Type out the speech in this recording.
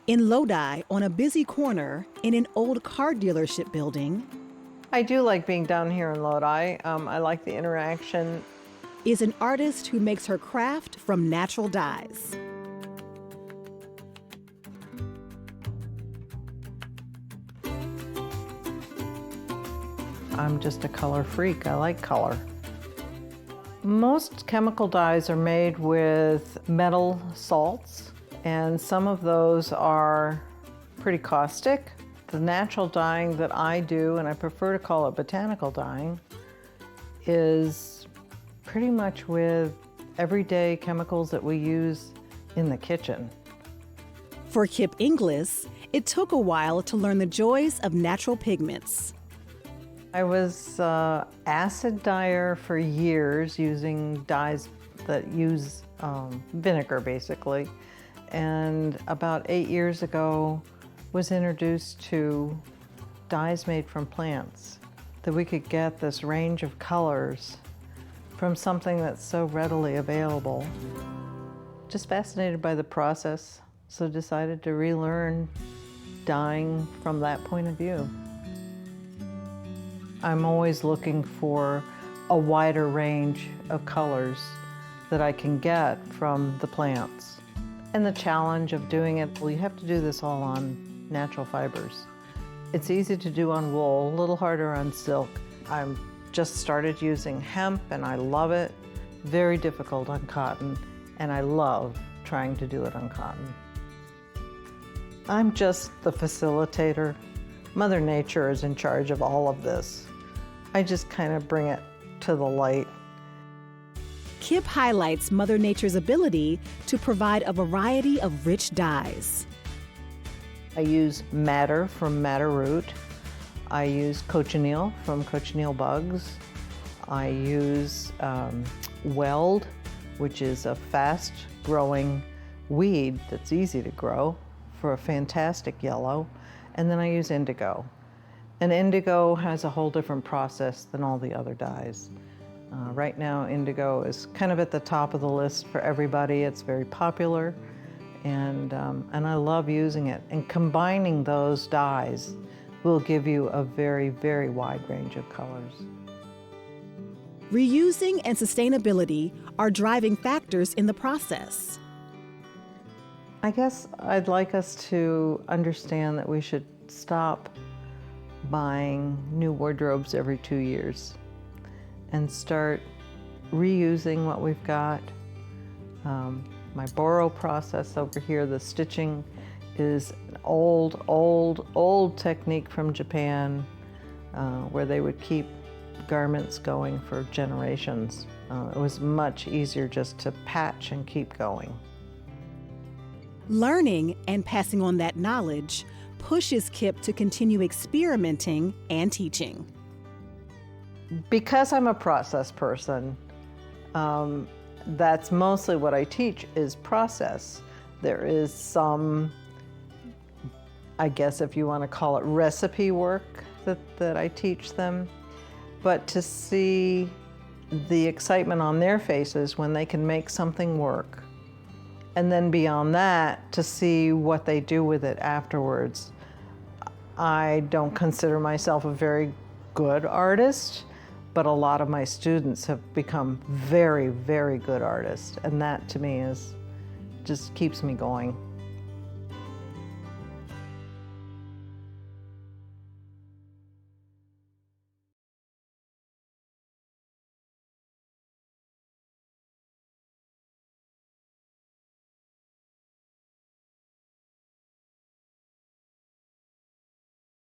In Lodi, on a busy corner in an old car dealership building, I do like being down here in Lodi. I like the interaction. is an artist who makes her craft from natural dyes. I'm just a color freak. I like color. Most chemical dyes are made with metal salts, and some of those are pretty caustic. The natural dyeing that I do, and I prefer to call it botanical dyeing, is pretty much with everyday chemicals that we use in the kitchen. For Kip Inglis, it took a while to learn the joys of natural pigments. I was acid dyer for years, using dyes that use vinegar basically, and about 8 years ago was introduced to dyes made from plants, that we could get this range of colors from something that's so readily available. Just fascinated by the process, so decided to relearn dyeing from that point of view. I'm always looking for a wider range of colors that I can get from the plants. And the challenge of doing it, well, you have to do this all on natural fibers. It's easy to do on wool, a little harder on silk. I've just started using hemp and I love it. Very difficult on cotton, and I love trying to do it on cotton. I'm just the facilitator. Mother Nature is in charge of all of this. I just kind of bring it to the light. Kip highlights Mother Nature's ability to provide a variety of rich dyes. I use madder from madder root. I use cochineal from cochineal bugs. I use weld, which is a fast-growing weed that's easy to grow, for a fantastic yellow. And then I use indigo. And indigo has a whole different process than all the other dyes. Right now, indigo is kind of at the top of the list for everybody. It's very popular, and I love using it. And combining those dyes will give you a very, very wide range of colors. Reusing and sustainability are driving factors in the process. I guess I'd like us to understand that we should stop buying new wardrobes every 2 years and start reusing what we've got. My Boro process over here, the stitching, is an old technique from Japan, where they would keep garments going for generations. It was much easier just to patch and keep going. Learning and passing on that knowledge pushes Kip to continue experimenting and teaching. Because I'm a process person, that's mostly what I teach is process. There is some, I guess if you want to call it recipe work that I teach them, but to see the excitement on their faces when they can make something work, and then beyond that, to see what they do with it afterwards. I don't consider myself a very good artist, but a lot of my students have become very, very good artists, and that to me just keeps me going.